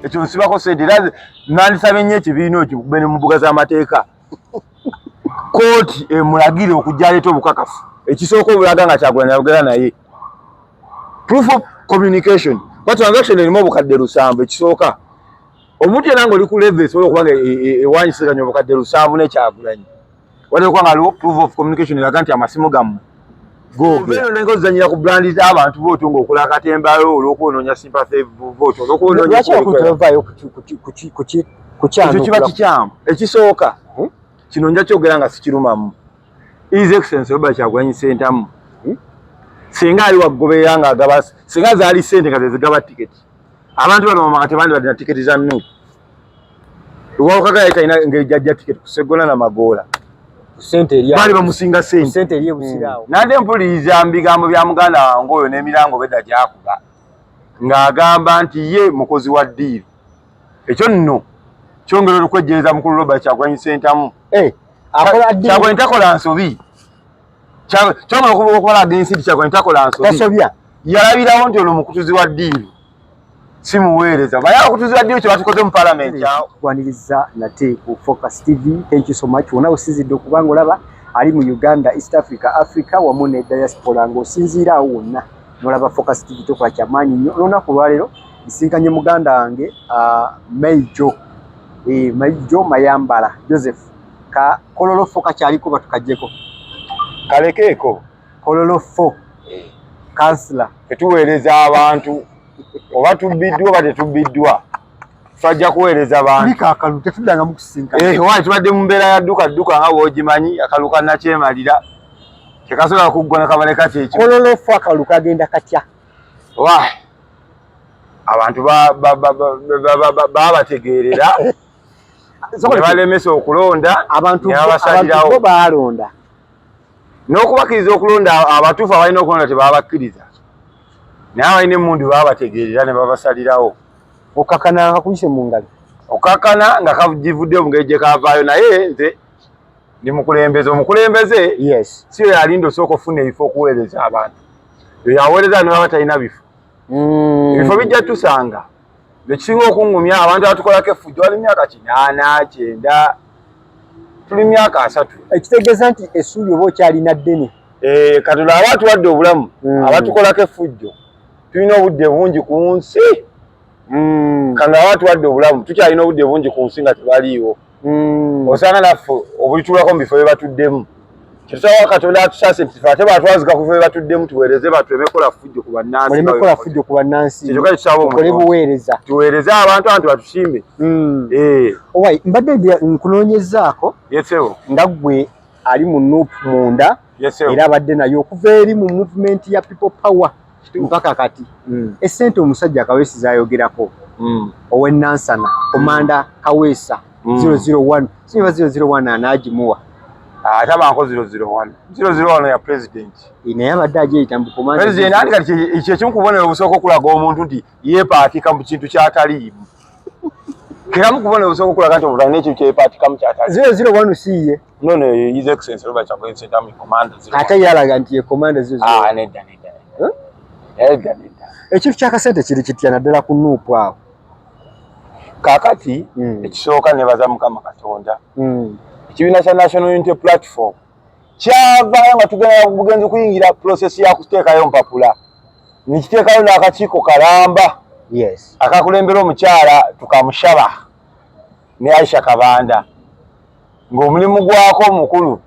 ekyo nsibako sente era nandisabye nnyo ekibiina ekyo bene mu mbuga z'amateeka kooti emulagire okujja aleeta obukakafu ekisooka obulaga nga Kyagulanyi ayogera naye proof of communication kwa transaction erimu obukadde 7 ekisooka omuntu yenna ng'oli ku level esobola okuba nga ewanyisiganya obukadde 7 ne Kyagulanyi wadde okuba nga aliwo proof of communication eraga nti amasimu gammwe googera nenga ozanyira ku brandi z'abantu booto ng'okola akatembayo olw'okwononya sympathy vote olw'okwononya ekyo kiba kikyamu ekisooka kino nja kyogera nga sikirumamu His Excellency Robert Kyagulanyi Ssentamu singa ali wagoberera nga agaba singa zaali ssente nga zezigaba tiketi abantu bano bamanga tebandi badde na tiketi za Nuupu lwawokagala talina ngeri jajja tiketi ku Sseggona na Magoola bali bamusinga ssente nadde mpuliriza bigambo bya muganda wange oyo n'emirango bedda gyakuba ng'agamba nti ye mukozi wa ddiiru ekyo nno kyongera okwejjeereza mukulu Robert Kyagulanyi Ssentamu Kyagulanyi takola nsobi kyongera okukola agensi nti Kyagulanyi takola nsobi yalabirawo nti ono mukutuzi wa ddiiru simuweereza baye okutuzi wa ddiiru kye batukoze mu palamenti awo kwaniriza nate ku Focus TV. Thank you so much. Wona osizidde okubanga olaba ali mu Uganda, East Africa wamu ne diaspora ng'osinziira awo wonna n'olaba Focus TV tokola kyamaanyi nnyo. Olunaku lwaleero bisinkanye muganda wange Maijo Mayambala Joseph ka kololofo kakyaliko batukajjeko kalekeeko kololofo kansula tetuweereza abantu oba tubbiddwa oba tetubbiddwa twajja kuweereza abantu bikaakalu tetuddanga mu kusinkana wali tubadde mu mbeera ya dduka nga bw'ogimanyi akalu kannakyemalira tekasobola kuggona kabaleka kyekyo kololofo akalu kagenda katya abantu baba bategeerera ne balemesa okulonda abantu bo baalonda n'okubakiriza okulonda abatuufu abalina okulonda tebabakkiriza naye abalina emmundu baba bategeerera ne babasalirawo okakana kakuyise mu ngalo okakana nga kagivudde mu ngeri gye kaavaayo naye nze ndi mukulembeze omukulembeze si yo yalinda osooka ofuna ebifo okuweereza abantu eyo aweereza ne baba talina bifo ebifo bijja tusanga ekisinga okungumya abantu abatukolako effujjo wali myaka 8 9 tuli myaka 3 ekitegeeza nti essuubi oba okyalina ddene Katonda aba atuwadde obulamu abatukolako effujjo tulina obudde bungi ku nsi kanga aba atuwadde obulamu tukyalina obudde bungi ku nsi nga tebaliiwo osanga naffe obulitulako mu bifo bye batuddemu kyetutawa Katonda atusase nti ate batwazika ku bifo bye batuddemu tuweereze batuleme kola ffujjo ku bannansi okole buweereza tuweereze abantu anti batusiime owai mbadde nkunoonyezaako nga ggwe ali mu Nuupu munda era abadde nayo okuva eri mu movement ya People Power mpaka kati essente omusajja Kaweesi zayogerako ow'Ennansana Komanda Kaweesa 001 siba 001 anaagimuwa tabanko 001 ya president naye abadde agyeyita mbu komanda president andi kati ekyo ekimu kubonera obusooka okulaga omuntu nti yeepaatika mu kintu kyataliimu kiramu kubonera obusooka okulaga nti obulala n'ekintu kyeyepaatikamu kyataliimu 001 siye nono His Excellency Robert Kyagulanyi Ssentamu komanda ate yalaga nti ye komanda nedda ekintu kyakasente kiri kitya naddala ku Nuupu awo kaakati ekisooka nebaza Mukama Katonda ekibiina kya National Unity Platform kyavaayo nga tugenda bugenzi kuyingira process ya kuteekayo mpapula nikiteekayo n'akakiiko kalamba akakulembera omukyala Tukamushaba ne Aisha Kabanda ng'omulimu gwako omukulu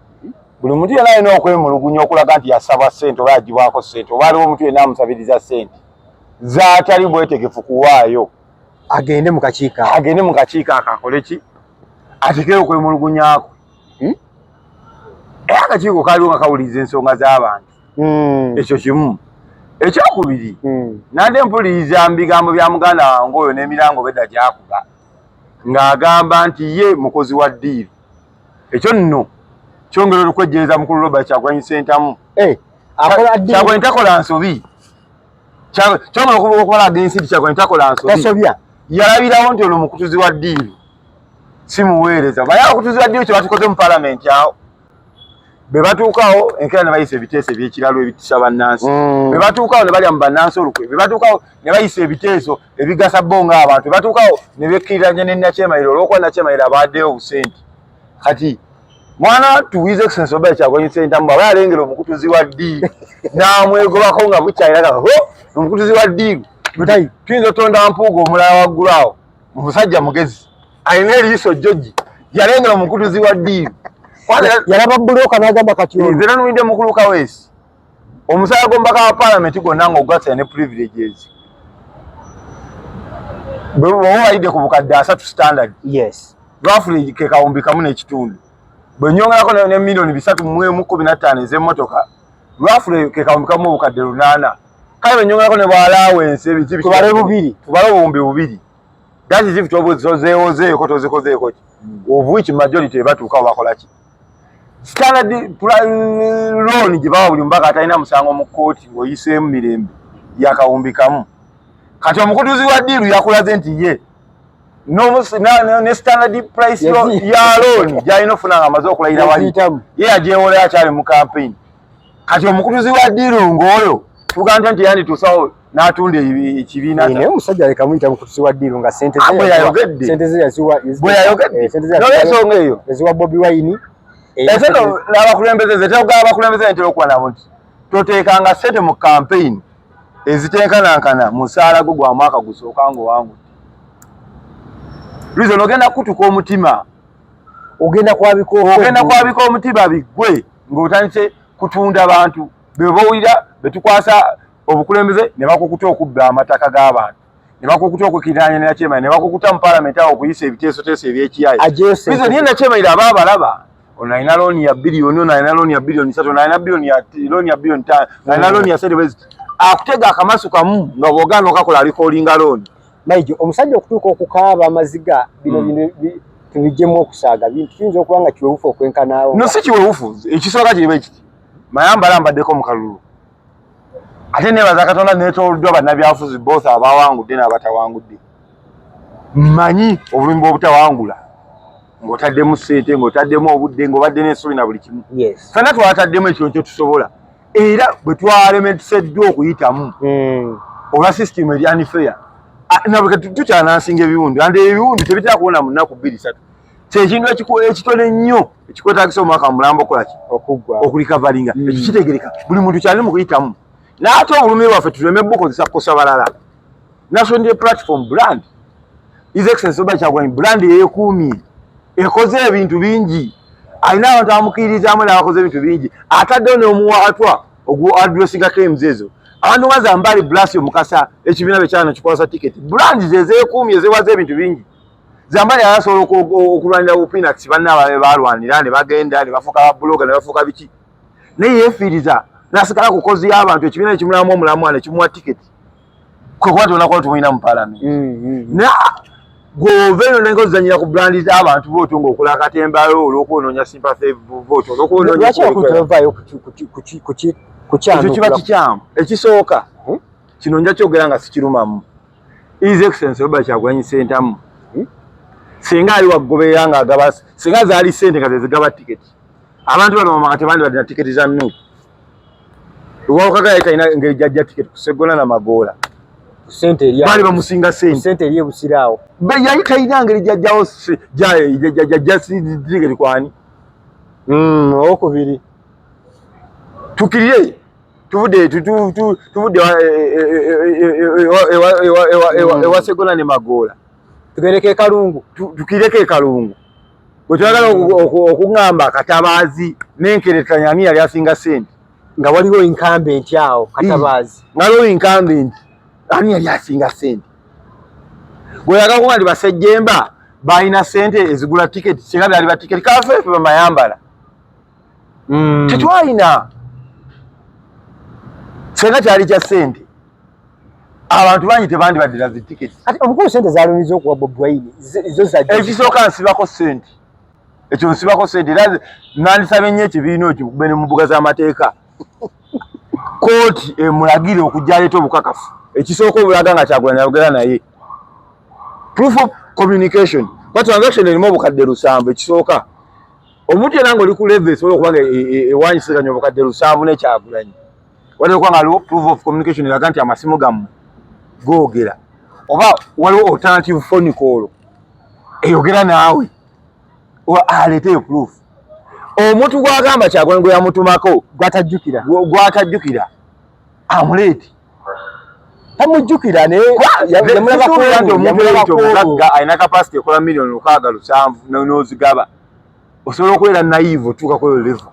buli muntu yenna alina okwemulugunya okulaga nti yasabwa ssente oba yagibwako ssente oba aliwo omuntu yenna amusabiriza ssente zaatali bwetegefu kuwaayo agende mu kakiiko akakole ki ateekere okwemulugunyako era akakiiko kaaliwo nga kawuliriza ensonga z'abantu ekyo kimu ekyokubiri nadde mpuliriza bigambo bya muganda wange oyo n'emirango bedda gyakuba ng'agamba nti ye mukozi wa ddiiru ekyo nno kyongera okwejjeereza mukulu Robert Kyagulanyi Ssentamu Kyagulanyi takola nsobi kyongera okukola agensi nti Kyagulanyi takola nsobi yalabirawo nti ono mukutuzi wa ddiiru simuweereza baye okutuzi wa ddiiru kye batukoze mu palamenti awo be batuukawo enkera ne bayisa ebiteeso ebyekiralo ebitisa bannansi be batuukawo ne balya mu bannansi olukwe be batuukawo ne bayisa ebiteeso ebigasa bo ng'abantu be batuukawo ne bekkiriranya ne Nakyemayiro olw'okuba Nakyemayiro abaddeyo obusente kati mwana tuwize His Excellency Kyagulanyi Ssentamu aba yalengera omukutuzi wa ddiiru n'amwegobako nga bukyayiraga omukutuzi wa ddiiru tuyinza otonda mpuuga omulala waggulu awo musajja mugezi alina eriiso jjoji yalengera omukutuzi wa ddiiru yalaba buloka n'agamba kati nze nanumidde mukulu Kaweesi omusala gw'omubaka wa paalamenti gwonna ng'ogwasa ne privileges bwe walidde ku bukadde 3 standard roughly ke kawumbi kamu n'ekitundu bwe nnyongerako ne milioni 315 ez'emmotoka roughly ke kawumbi kamu obukadde 8 kale bwe nnyongerako ne bwalaawensi tubale obuwumbi 2 that is if tozeewozeeko tozikozeeko ki of which majority batuukawo bakola ki standard loan gye bawa buli mubaka atalina musango mu kkooti ng'oyiseemu mirembe yakawumbi kamu kati omukutuzi wa ddiiru yakulaze nti ye ne standard price ya loan gy'alina ofuna nga amaze okulayira wali ye agyewolera akyali mu campaign kati omukutuzi wa ddiiru ng'oyo tugamba nti yandituusawo n'atunda ekibiina naye omusajja aleka muyita mukutuzi wa ddiiru nga sente ze yaziwa n'ensonga eyo yaziwa Bobi Wine Ezeto n'abakulembeze zetagala abakulembeze ntera okuba nabo nti toteekanga ssente mu campaign eziteekanankana musaala gwo gwa mwaka gusooka ng'owangudde Lwizo n'ogenda kutuka omutima ogenda kwabika omutima biggwe ng'otandise kutunda bantu be bowulira betukwasa obukulembeze ne bakukuta okubba amataka g'abantu ne bakukuta okukiriranya ne Nakyemayiro ne bakukuta mu paalamenti awo okuyisa ebiteesoteeso eby'ekiyayi Lwizo niye Nakyemayiro aba abalaba ono alina looni ya biliyoni ono alina looni ya biliyoni 3 ono alina looni ya biliyoni 5 alina looni ya sente akutega akamasu kamu nga bw'ogaana okakola alikoolinga looni Maijo omusajja okutuuka okukaaba amaziga bino tubijjemu okusaaga bintu kiyinza okuba nga kiwewufu okwenkanaawo no si kiwewufu ekisooka kiriba ekiti Mayambala mbaddeko mu kalulu ate neebaza Katonda neetooloddwa bannabyabufuzi both abawangudde n'abatawangudde mmanyi obulumi bw'obutawangula ng'otaddemu ssente ng'otaddemu obudde ng'obadde n'ensobi na buli kimu ffenna twataddemu ekyo kyo tusobola era bwe twalemeseddwa okuyitamu olwa sisitimu eri unfair nabwe tukyanansinga ebiwundu andi ebiwundu tebitera kuwona mu nnaku 2-3 kyekintu ekitone ennyo ekikwetaagisa omwaka mulambo okolaki okulikavalinga ekyo kitegereka buli muntu kyali mu kuyitamu n'ate obulumi bwaffe tuleme bukozesa kukosa balala national platform brand His Excellency Kyagulanyi brand yeekuumye ekoze ebintu bingi alina abantu amukkiririzaamu n'abakoze ebintu bingi ataddewo n'omuwaatwa ogwadresingako emuzeezo abantu baza mbali Blasio Mukasa ekibiina bekyana kikwasa tiketi brand zeekuumye ezewaza ebintu bingi zambali ayasobola okulwanira Peanuts banna ababe balwanira ne bagenda ne bafuuka babloga ne bafuuka biki naye yeefiiriza n'asigala ku kozi y'abantu ekibiina ekimulamu omulamu ne kimuwa tiketi kwe kuba tonakola tumulina mu paalamenti gw'oveeno nenga ozanyira ku brandi z'abantu booto ng'okola akatembayo olw'okwononya sympathy vote ekyo kiba kikyamu ekisooka kino nja kyogera nga sikirumamu His Excellency Kyagulanyi Ssentamu singa ali waggoberera ng'agaba singa zaali ssente nga zezigaba tiketi abantu bano mamanga tebandibadde na tiketi za Nuupu Lwawukaga talina ngeri gyajja tiketi kuseggona na Magoola baali bamusinga ssente eri ebusiraawo yali talina ngeri gyajjawo tiketi kwani okubiri tukirire tuvudde ewa Sseggona ne Magoola tugereko Kalungu tukireko e Kalungu bwe twagala okuŋŋamba Katabaazi n'enkeretanya ani yali asinga ssente nga waliwo incumbent awo Katabaazi nga waliwo incumbent ani yali asinga ssente bweyagala kuba nti Basejjemba balina ssente ezigula tiketi singa byali batiketi kafeefe bamayambala tetwalina senga kyali kya ssente abantu bangi tebandibadde na zitiketi ati omukulu ssente zaalumiriza okuwa Bobi Wine zo zajja ekisooka nsibako ssente ekyo nsibako ssente era nandisabye nnyo ekibiina ekyo kube ne mu mbuga z'amateeka kooti emulagire okujja aleeta obukakafu ekisooka obulaga nga Kyagulanyi ayogera naye proof of communication ba transaction erimu obukadde 7 ekisooka omuntu era ng'oli ku level esobola okubanga ewanyisiziganya obukadde 7 ne Kyagulanyi waliwo kubanga waliwo proof of communication eraga nti amasimu gammwe googera oba waliwo alternative phone call eyogera naawe oba aleeteyo proof omuntu gwagamba Kyagulanyi gwe yamutumako gwatajjukira amuleeti tamujjukira ne yamulabako alina capacity ekola million 607 n'ozigaba osobola okubeera naive otuuka kweyo level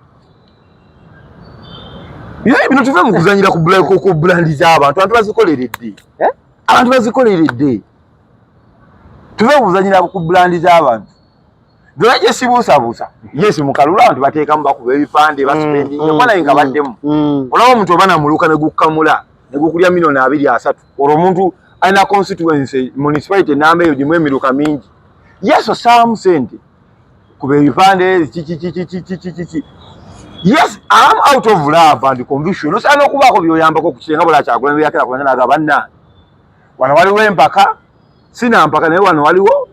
bino tuve mu kuzanyira ku brandi z'abantu bazikoleredde abantu bazikoleredde tuve mu kuzanyira ku brandi z'abantu dore gye sibuusabuusa yesi mu kalulu abantu bateekamu bakuba ebipande basipendinga kuba naye nga baddemu olaba omuntu oba namuluka ne gukkamula ne gukulya million 2-3 olwo omuntu alina constituency municipality enamba eyo gimu emiruka mingi yes osaamu sente kuba ebipande kiki yes I'm out of love and conviction osaana okubaako byoyambako ku kirenga bula Kyagulanyi byakera kulanga naga banna wano waliwo empaka sina mpaka naye wano waliwo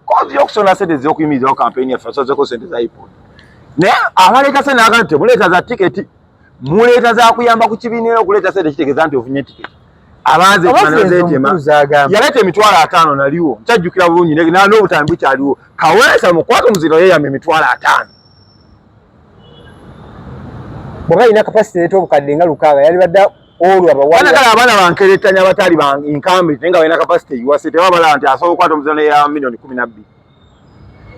kozi yokusona sente ez'okuyimirizawo kampeyini yaffe asazeko sente za iPod naye abaleeta sente naga nti muleeta za tiketi muleeta za kuyamba ku kibiina okuleeta sente kitegeeza nti ofunye tiketi abanze yaleeta emitwalo 5 naliwo nkyajjukira bulungi n'obutambi bukyaliwo Kaweesa mukwata omuziro yeeyama emitwalo 5 bwaba ina capacity leeta obukadde nga 6 yali badda olwo abawala abaana bankeretanya abatali inkambi naye nga balina capacity yiwase tebabala nti asobola okukwata omuziro ya million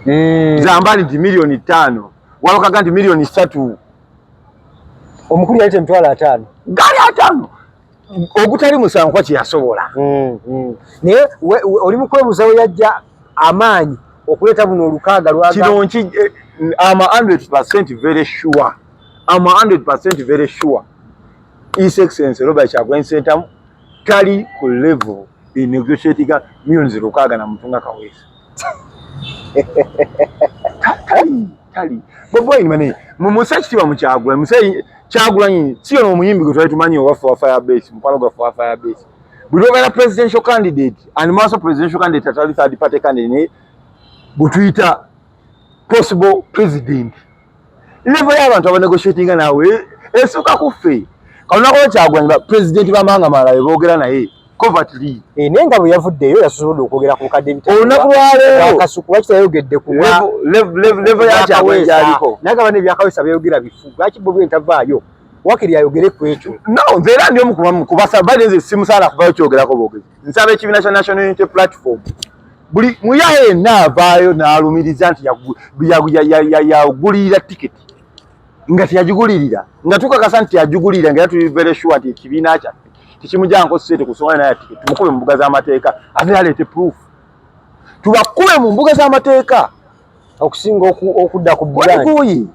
12 zambali nti million 5 walokaga nti million 3 omukulu yaleta emitwalo 5 gali 5 ogutali musanvu kwa kyeyasobola naye oli mukwebuuza we yajja amaanyi okuleeta buno 6 lwaga kino nki I'm 100% very sure I'm 100% very sure His Excellency Robert Kyagulanyi Ssentamu tali ku level in negotiating millions 6 na Mutunga Kaweesa tali boboyi mane mumusakitiwa mu Kyagulanyi musayi Kyagulanyi siyo n'omuyimbi gwe twali tumanyi owafu wa Firebase mukwano gwa Firebase buli obeera presidential candidate and also presidential candidate atali third party candidate butuyita possible president level y'abantu abanegotiatinga naawe esooka kuffe kalunako Kyagulanyi president b'amawanga amalala boogera naye covertly naye nga bwe yavuddeyo yasobolodde okwogera ku bukadde olunaku lwaleero Kasuku lwaki tayogedde ku level ya Kyagulanyi gyaliko naye bane ebyakawesa byayogera bifu lwaki bwe ntavaayo wakiri ayogere ku ekyo no nze era ndi omu kubasaba nze simusaana kuvayo kyogerako boogezi nsaba ekibiina kya National Unity Platform buli muyaye yenna avaayo n'alumiriza nti yagulirira tiketi nga teyagigulirira nga tukakasa nti yagigulirira nga era tuli very sure nti ekibiina kyaffe tekimujjanko sente kusonga naye tiketi tumukube mu mbuga z'amateeka ate aleete proof tubakube mu mbuga z'amateeka okusinga okudda ku bulani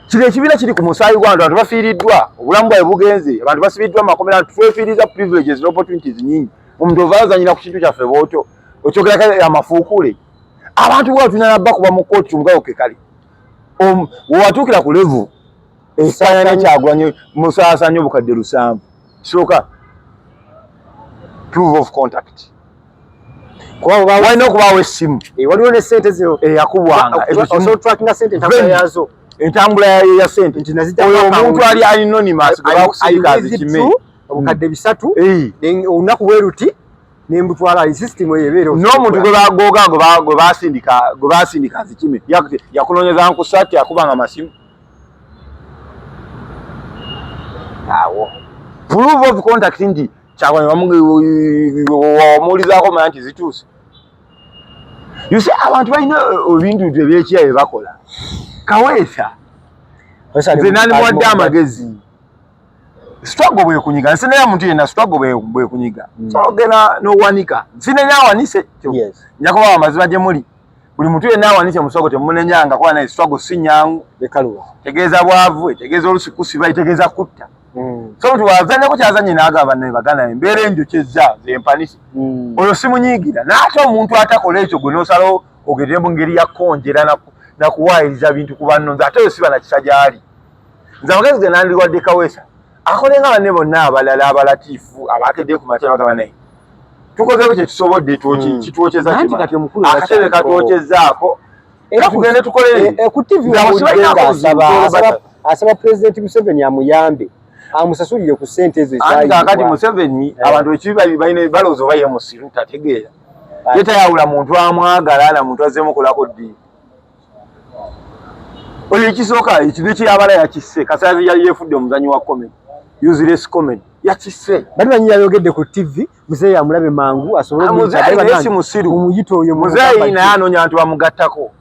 kiri ekibiina kiri ku musaayi gw'abantu abantu bafiiriddwa obulamu bwabwe bugenze abantu basibiddwa mu makomera twefiiriza privileges n'opportunities nyingi omuntu ova azanyira ku kintu kyaffe bw'otyo okyogerako amafuukule abantu bwe batulina nabba kuba mu kooti tumugayoke kale wewatuukira ku level esaana ne Kyagulanyi musaasaanya obukadde 7 kisooka proof of contact walina okubaawo essimu waliwo ne sente zo eyakubwanga osobola trackinga sente entambula yazo entambula ya sente oyo omuntu ali anonymous gwe bakusirika zikime obukadde 3 olunaku bwe ruti nembutwala system eyo ebeera n'omuntu gwe basindika zikime yakunoonyeza nku sati akubanga amasimu awo proof of contact nti Kyagulanyi wamuwulizaako manya nti zituuse you see abantu balina ebintu ebyekira bye bakola Kaweesa nze nani muwadde amagezi struggle bwekunyiga nsinenya muntu yenna struggle bwekunyiga ogenda n'owanika nsinenya awanise njakubawa amazima gye muli buli muntu yenna awanise musogo temunenyanga kuba naye struggle si nyangu tegeeza bwavu tegeeza olusukusiba tegeeza kutta so omuntu wazanyako kyazanye n'agamba naye bagana embeera enjokyezza zempanisi oyo simunyiigira n'ate omuntu atakola ekyo gwe n'osalawo ogende mu ngeri yakkonjera nakuwaayiriza bintu ku banno nze ate oyo siba na kisa gy'ali nze amagezi ge nandiwadde Kaweesa akolenga banne bonna abalala abalatiifu abakedde ku matya bagamba naye tukozeko kye tusobodde kitwokyeza akatebe katwokyezaako era tugende tukole ku TV asaba President Museveni amuyambe amusasulire ku sente ezo ezali kakati Museveni abantu ekibi balina balozo baye musiru tategeera yetayawula muntu amwagala na muntu azemu kulako ddi oli kisooka ekibi kyabala yakisse kasazi yali yefudde omuzanyi wa comedy useless comedy yakisse bali banyi yayogedde ku TV Muzeeyi amulabe mangu asobole Muzeeyi musiru omuyito oyo Muzeeyi naye anoonya abantu bamugattako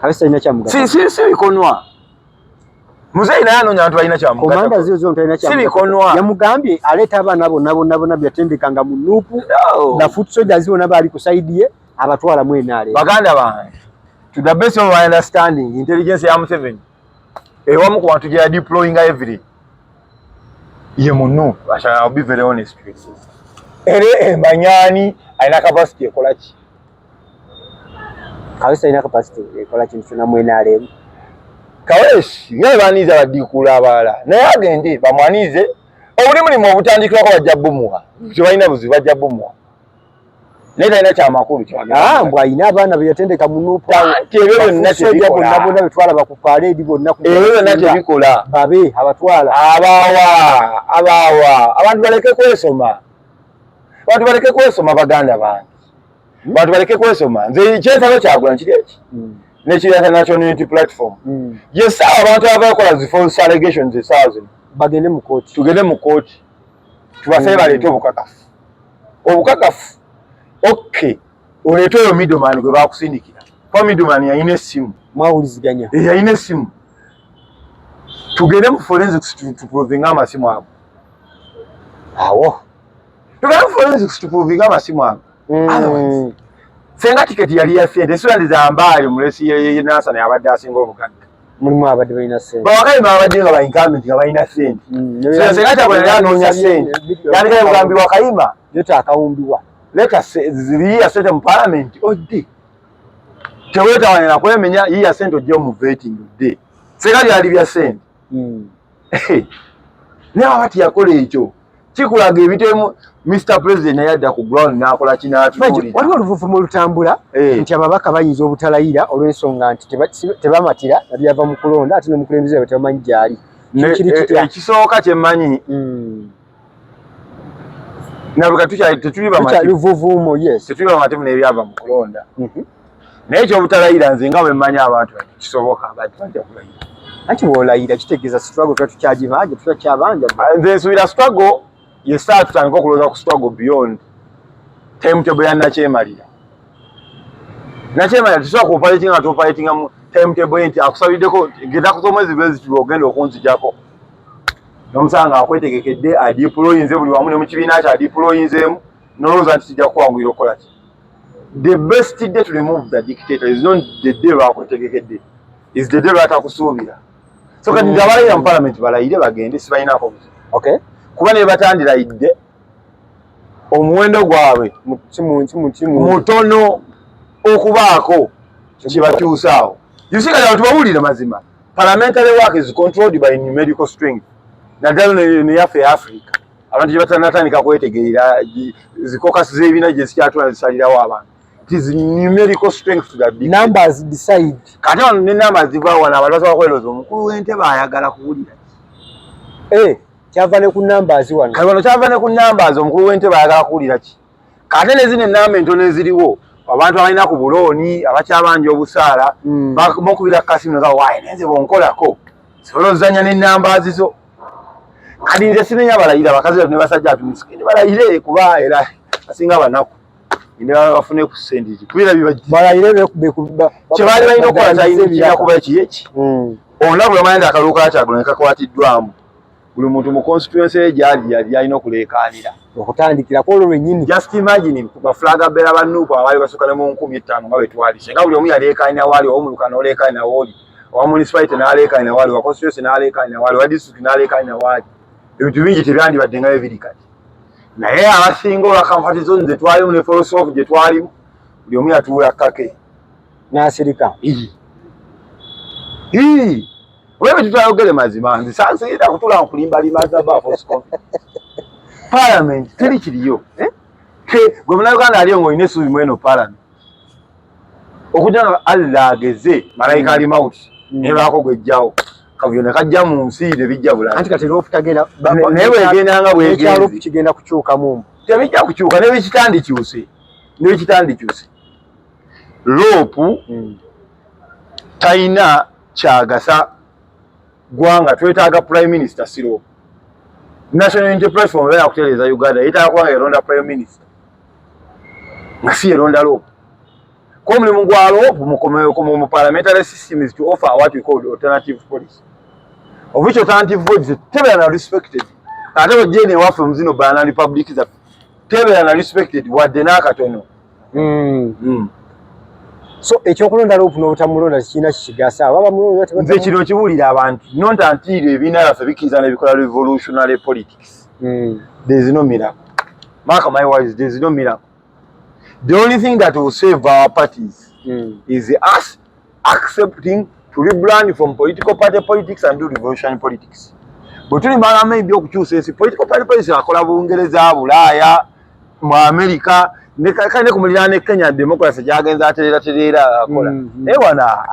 kabisa ina kyamugattako si bikonwa Muzeeyi naye anoonya abantu balina kyamugattako komanda zizo zonto alina kyamugattako yamugambye aleeta abaana bonna byatendekanga mu nuupu na foot soldiers bonna baali ku side ye abatwala mwene ale baganda bange to the best of my understanding intelligence ya Museveni ewamu ku bantu gye deploying every ye munu I shall be very honest with you ere manyani aina capacity ekola ki kabisa ina capacity ekola kintu kyonna mwene ale kaweshi ngabe baniza badikula abala naye agende bamwanize obuli mulimu obutandikirako bajja bumuha kyebalina buzibu bajja bumuha naye talina kyamakulu mbw ayina abaana beyatendeka munuupu ebyo byonna tebikola bonna betwalaba ku parade bonna ebyo byonna tebikola babe abatwala abaawa abantu baleke kwesoma baganda bange abantu baleke kwesoma nze kyensaba kyagula nkiri eki nekiriasa National Unity Platform yesaawa abantu abakola zi false allegations esaawa zino bagende mu kooti tugende mu kooti tubasabe baleete obukakafu okay oleete oyo middleman gwe bakusindikira kwa middleman yayina essimu mwawuliziganya yayina essimu tugende mu forensics tuprovinga amasimu ago awo tugende mu forensics tuprovinga amasimu ago senga tiketi yali ya sente sirandi za mbali mulesi ye Nasana yabadde asinga obugagga mulimu abadde balina sente bawakayi babadde nga ba incumbent nga balina sente senga kyabwe yanoonya sente yandika ebugambi wakayima leta akawumbiwa leta ziriya sente mu parliament odde teweetawane na kwemenya yiya sente ojja mu vetting odde senga byali bya sente naye abati yakola ekyo kikulaga ebitemu Mr. President yadda ku ground n'akola kinatuulira waliwo oluvuvumu olutambula nti ababaka bayinza obutalayira olw'ensonga nti tebamatira nabyava mu kulonda ate n'omukulembeze we tebamanyi gyali ekisooka kyemmanyi naluka tetuli luvuvumu tetuli bamatemu n'ebyava mu kulonda naye ekyobutalayira nze nga bwe mmanyi abantu kisoboka bajja kulayira anti bw'olayira kitegeeza struggle tuba tukyagibanja tuba kyabanja nze nsuubira struggle yesaawa tutandika okulowooza ku struggle beyond timetable ya nakyemalira tusobola kuoperating nga tuoperatinga mu timetable nti akusabiddeko genda kuz'omwezi bezituba ogenda okunzijako n'omusanga akwetegekedde adiployinze buli wamu ne mu kibiina kye adiployinzeemu nolowooza nti kijja kukwanguyira okukola ki the best day to remove the dictator is not the day lwakwetegekedde is the day lwatakusuubira so kati nti abalayira mu parliament balayire bagende sibalinaako buzibu kuba ne batandirayidde omuwendo gwabwe mutono okubaako kibatuusaawo yusigala abantu bawulire mazima parliamentary work is controlled by numerical strength naddala neyaffe e Africa abantu gye batanatandika kwetegerera zikokasi z'ebibiina gye zikyatula zisalirawo abantu it is numerical strength to the big numbers decide kati wano ne numbers zivaawo wano abantu basobola kweroza omukulu w'entebe ayagala kuwulira kyava ne ku numbers wano kati wano kyava ne ku numbers omukulu w'entebe ayagala kuwulira ki kati ne zino ennamba entono eziriwo abantu abalina ku bulooni abakyabanja obusaala bakubira kasimu noga waayi nenze bonkolako sobola ozanya n'ennambazi zo kati nze sinenya balayira abakazi batu ne basajja batu misikini balayire kuba era basinga banaku indala bafune ku sente kubira balayire kyebaali balina okukola kyayina kuba ekiyeki olunaku lwamanya akalulu kakyagula ne kakwatiddwamu buli muntu mu constituency ye gyali alina okuleekaanira okutandikirako olwo lwennyini just imagine bafulaga beera bannuupu abaali basukka ne mu 5,000 nga bwe twalise nga buli omu yaleekaanira waali owomuluka n'oleekaanira wooli owa municipality n'aleekaanira waali owa constituency n'aleekaanira waali owa district n'aleekaanira waali ebintu bingi tebyandibadde nga bibiri kati naye abasinga olwa kamfati zone ze twalimu ne folosofu gye twalimu buli omu yatuula kkake n'asirika wewe tutayogere mazima nzi sansiira kutula nkulimbalima za bafosco parliament teri kiriyo gwe munauganda aliyo ng'olina essuubi mu eno parliament okujja Allah ageze malayika ali mauti ne bako gwejjawo kavuyo ne kajja mu nsi ne bijja bulala anti kati rope tagenda ne bwegenda nga bwegenda rope kigenda kukyuka mu tebijja kukyuka ne bikitandikyuse rope taina kyagasa gwanga twetaaga prime minister siro national unity platform ya kuteleza Uganda yetaaga kwanga eronda prime minister nga si eronda rope ko mulimu gwa rope mu parliamentary system is to offer what we call alternative policy of which alternative policy tebera respected ate bajene wafe muzino bana republic za tebera respected wadde nakatono so ekyokulonda rope n'obutamulonda kina kigasa baba mulonda nze kino kibulira abantu not until ebina yaffe bikiza n'ebikola revolutionary politics there is no miracle mark my words, there is no miracle. The only thing that will save our parties is us accepting to rebrand from political party politics and do revolutionary politics. But tuli mbanga maybe okukyusa esi political party politics akola Bungereza, Bulaya, mu America, ne kane kumulira ne Kenya democracy jagenza aterera akola. Ewana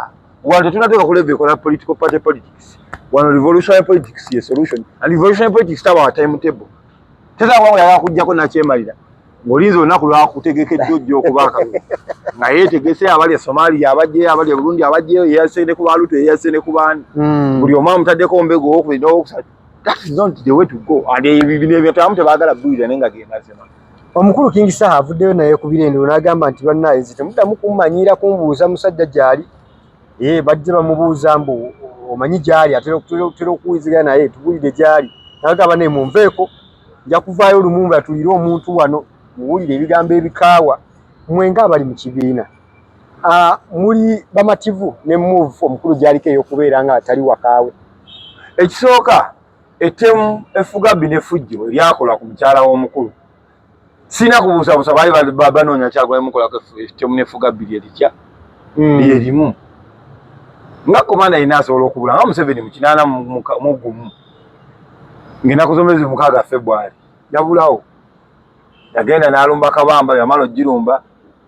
watu tunataka kuleve kola political party politics. Wano revolutionary politics is solution. And revolutionary politics taba wa timetable. Teza wao ya kujjako na chemalira. Ngolinzo naku lwa kutegekedde ojjo okubaka. Na yetegese abali Somalia abajje abali Burundi abajje yasene ku baluto yasene ku bani. Buli omwa mutaddeko mbego okubino okusatu. That is not the way to go. Ade bibine byatamu tebagala buira nenga genda sema. Omukulu King Saha avuddeyo naye ku birendo n'agamba nti bannaye temuddamu kummanyira kumbuuza musajja gyali. Bajje bamubuuza mbu omanyi gyali atera okuwizigana naye tubulire gyali. N'agamba naye munveeko nja kuvaayo Lumumba tulire omuntu wano muwulire ebigambo ebikaawa mwenga abali mu kibiina. Muli bamativu ne move omukulu gy'aliko ey'okubeera nga atali wakaawe. Ekisooka ettemu effugabi n'effujjo lyakola ku mukyala w'omukulu. Sina kubuusabuusa baali banoonya Kyagulanyi mukolako ettemu n'effugabi lyerikya lyerimu. Nga komanda yina asobola okubula nga Museveni mu 81 ng'ennaku z'omwezi 6 February yabulawo. Yagenda n'alumba Kabamba yamala ogirumba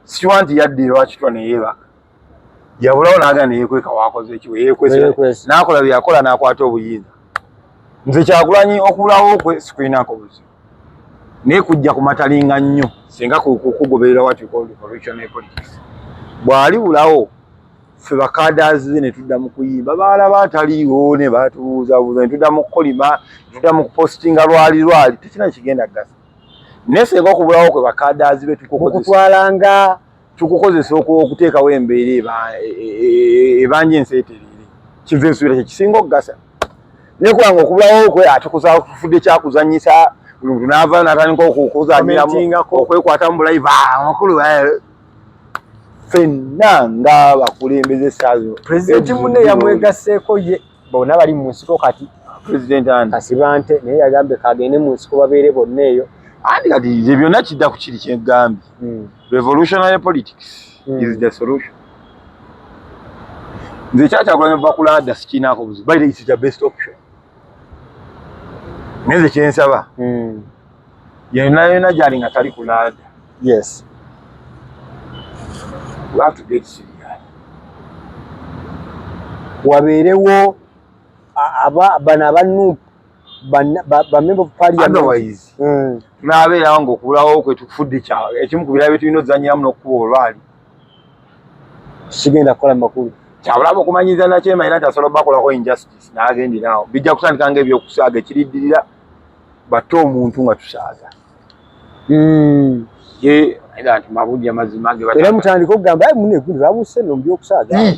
sikiwa nti yadde lwakitwa ne yeebaka. Yabulawo n'agenda ne yeekweka waakoze ekiwe yeekwese n'akola bye yakola n'akwata obuyinza. Nze Kyagulanyi okubulawo kwe sikulinako buzibu. Naye kujja kumatalinga nnyo singa kugoberera what you call revolutionary politics. Bw'ali bulawo ffe bakadazi ne tuddamu kuyimba balaba ataliiwo ne batubuuzabuuza ne tuddamu kukolima ne tuddamu kupostinga lwali tekina kigenda gasa. Naye singa okubulawo kwe bakadazi be tukutwalanga tukukozesa okuteekawo embeera ebanja enseeterere kiva ensuubira kye kisinga okugasa. Naye kubanga okubulawo kwe atukufudde kyakuzanyisa buli muntu n'ava n'atandika okukuzanyiramu okwekwata mu bulayi amakulu ffenna ng'abakulembeze essaazo. Pulezidenti munne yamwegasseeko ye bonna bali mu nsiko kati. Pulezidenti ani Kasibante naye yagambye kagende mu nsiko babeere bonna eyo. Andi kati nze byonna kidda ku kiri kyegambye. Revolutionary politics is the solution. Nze Kyagulanyi bakulada sikiinaako buzibu. But it's the best option. Nze kyensaba. Yonna gyali nga tali kulada. Yes. We have to get serious. Wabeerewo bano abannu member of parliament. Otherwise, tunaabeerawo ng'okubulawo kwe tukufudde ekimu ku birabo tulina ozanyiramu n'okukuba olwali. Kigenda kukola makulu. Kyabulamu okumanyiza Nakyema era nti asobola bakolako injustice n'agenderawo. Bijja kutandika ng'ebyokusaaga ekiriddirira batte omuntu nga tusaaga. Ye era nti mabujja mazima ge era mutandika okugamba munne gundi babuuse no mbyokusaaga.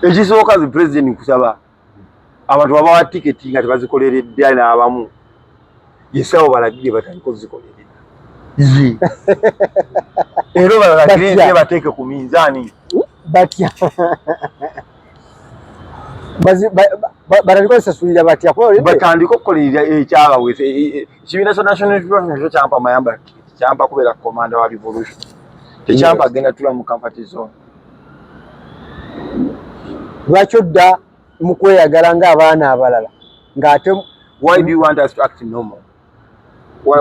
Ekisooka zi president kusaba abantu babawa tiketi nga tebazikoleredde n'abamu yesawo balagire batandika ozikolerera. Era balagire bateeke ku minzaani. Batya batandika osasulira batya batandika okukolerera ekyabaweesa. Ekibiina kya National Unity kyampa amayamba kyampa kubeera komanda wa revolution. Tekyampa agenda tula mu comfort zone. Lwaki odda mu kweyagala ng'abaana abalala ng'ate why do you want us to act normal? Why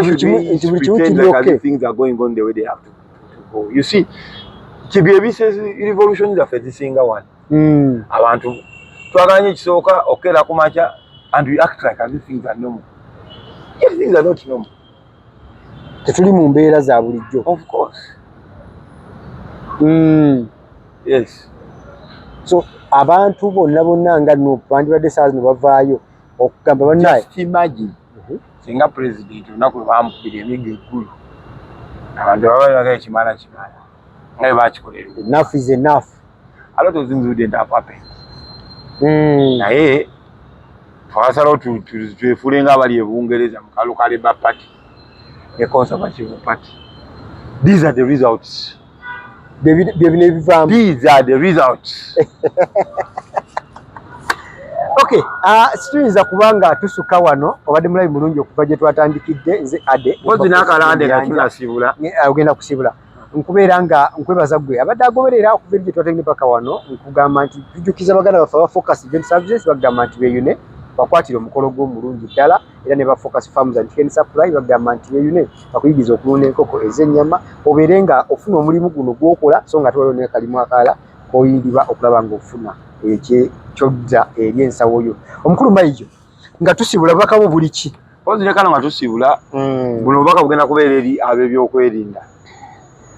should we pretend like other things are going on the way they have to go? people. You see, Kibiyebi says revolution zaffe zisinga wano. Abantu twaganye ekisooka okera kumacha and we act like as if things are normal. Yes, things are not normal. Tetuli mu mbeera za bulijjo. Of course. Yes. So abantu bonna nga bandibadde saazi ne bavaayo okugamba bannaye. Just imagine. Singa president olunaku lwe bamukubira emigga eggulu. Abantu babaga ekimala. Naye bakikolera. Enough is enough. A lot of things wouldn't have happened. Naye twasalawo twefuule ng'abali e Bungereza mu local Labour Party ne Conservative Party. These are the results. These are the results. Okay, situyinza kubanga tusuka wano obadde mulabi mulungi okuva gye twatandikidde nze Ade. Mpozi n'akalande nga tunasibula. Ogenda kusibula. Nkubeera nga nkwebaza ggwe abadde agoberera okuva eri gye twatandikidde paka wano nkugamba nti tujjukiza baganda baffe aba Focus Event Services bagamba nti beeyune bakwatire omukolo gw'omulungi ddala era ne ba Focus Farms and Chicken Supply bagamba nti beeyune bakuyigiza okulunda enkoko ez'ennyama obeere nga ofuna omulimu guno gw'okola so nga tewaliwo ne kalimu akaala k'oyindirwa okulaba ng'ofuna kyodda eri ensawo yo. Omukulu Mayijo nga tusibula bubaka buli ki? Mpozi ne kano nga tusibula buno obubaka bugenda kubeera eri ab'ebyokwerinda.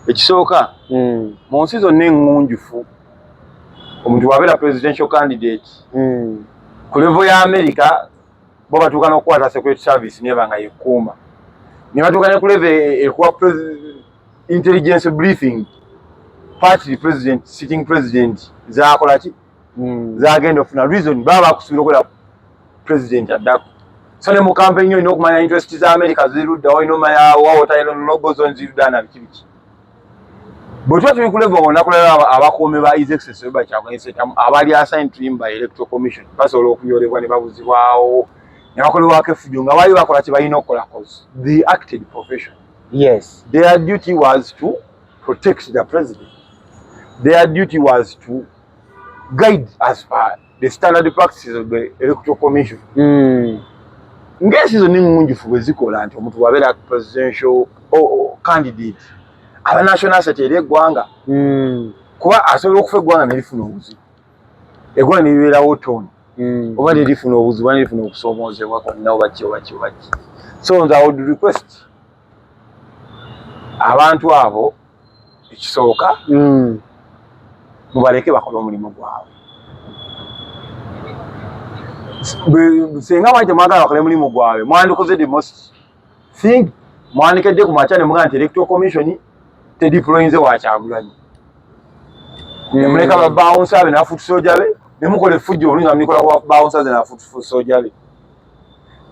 Ekisooka mu nsi zonna eŋŋunjufu omuntu bw'abeera presidential candidate ku level ya America bo batuuka n'okukwata security service neba nga yekkuuma ne batuuka ne ku level ekuwa intelligence briefing party president sitting president zaakola ki zaagenda ofuna reason baba bakusuubira okubeera president addako so ne mu campaign olina okumanya interest za America ziruddawo olina omanya wawotaino nogozo nzirudda na biki biki bwe tuba tuli ku level olunaku lero abakuumi ba His Excellency Kyagulanyi Ssentamu abali assigned to him by Electoral Commission basobola okunyolebwa ne babuzibwawo ne bakolebwako effujo nga baali bakola kye balina okukola cause they acted professional. Yes. Their duty was to protect the president. Their duty was to guide as per the standard practices of the Electoral Commission. Ng'ensi zonna eŋŋunjufu bwe zikola nti omuntu bw'abeera presidential candidate aba national secretary eggwanga kuba asobola okufa eggwanga nerifuna obuzibu eggwanga neribeerawo tooni oba nerifuna obuzibu oba nerifuna okusoomoozebwa kwonna obaki so nze I would request abantu abo ekisooka mubaleke bakole omulimu gwabwe senga mwanje mwagala bakole omulimu gwabwe mwandikoze the most thing mwandikedde ku makya ne mugamba nti Electoral Commission tediployinze wa Kyagulanyi ne muleka ba bouncer abe n'afuutu soja be ne mukola effujjo olungi nga mulikola kwa bouncer ze n'afuutu soja be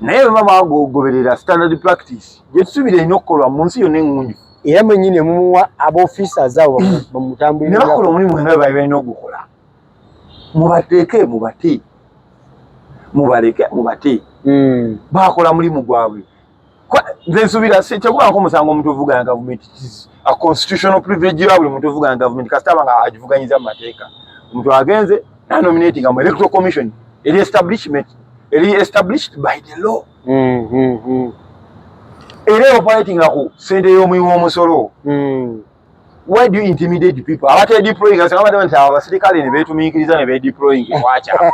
naye bwe goberera standard practice gye tusuubira erina okukolwa mu nsi yonna eŋŋunjufu era mwennyini mumuwa abaofiisers abo bamutambulira ne bakola omulimu nga bwe balina ogukola mubateeke mubaleke bakola mulimu gwabwe nze nsuubira tekubangako omusango omuntu ovuganya gavumenti a constitutional privilege ya buli muntu ovuganya gavumenti kasita aba nga agivuganyiza mu mateeka omuntu agenze nanominating mu Electoral Commission eri established by the law era operatinga ku sente y'omuwi w'omusolo. Why do you intimidate people? Abate deploying as abate nti abasirikale ne beetumiikiriza ne beedeploying wakyala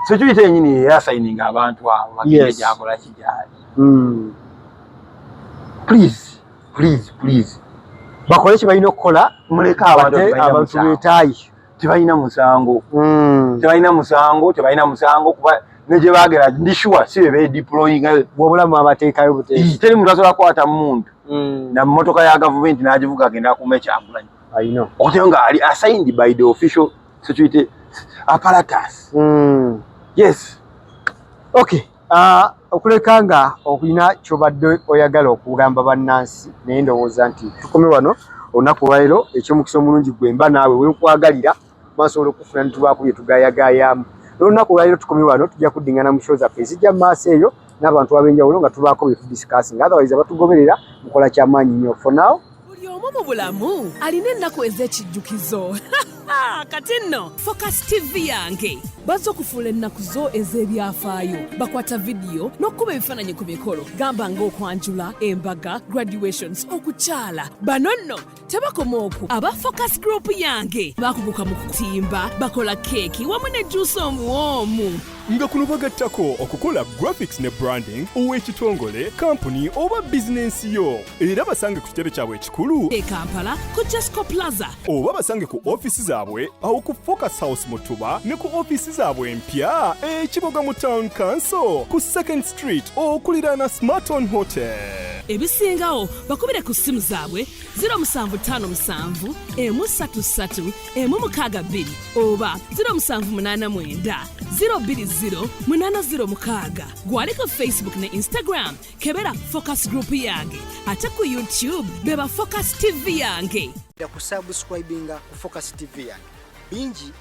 security enyini yasayininga abantu abo bakire gyakola kijali. Please bakole kye balina okukola muleka abantu beetaayi tebalina musango kuba ne gye baagera ndi sure si be beedeploying bw'obulamu abateekayo buteesi teri muntu asobola kukwata muntu na mmotoka ya gavumenti n'agivuga agenda akuuma Kyagulanyi okuteyo nga ali assigned by the official security apparatus. Yes. Okay. Okuleka nga okulina kyobadde oyagala okugamba bannansi naye ndowooza nti tukome wano olunaku lwaleero ekyomukisa omulungi gwemba naawe wenkwagalira basobola okufuna ne tubaako bye tugayagayaamu. Olunaku lwaleero tukome wano tujja kuddingana mu show zaffe ezijja mu maaso eyo n'abantu ab'enjawulo nga tubaako bye tudiscussing. Otherwise abatugoberera mukola kyamaanyi nnyo. For now buli omu mu bulamu alina ennaku ez'ekijjukizo kati nno Focus TV yange bazza okufuula ennaku zo ez'ebyafaayo bakwata vidiyo n'okkuba ebifaananyi ku mikolo gamba ng'okwanjula embaga graduations okukyala bano nno tebakoma okwo aba focus group yange bakuguka mu kutimba bakola keeki wamu ne juice omuwoomu nga kuno bagattako okukola graphics ne branding ow'ekitongole kampuni oba bizinensi yo era basange ku kitebe kyabwe ekikulu e Kampala ku Jesco Plaza oba basange ku ofisi zaabwe awo ku Focus House mu Tuba ne ku ofisi zaabwe empya ekiboga mu Town Council ku 2nd Street okuliraana Smarton Hotel. ebisingawo bakubire ku ssimu zaabwe 0757 133 162 oba 0789 020 gwali ku Facebook ne Instagram kebera Focus Group yange ate ku YouTube beba Focus TV yange ya kusubscribinga ku Focus TV yange bingi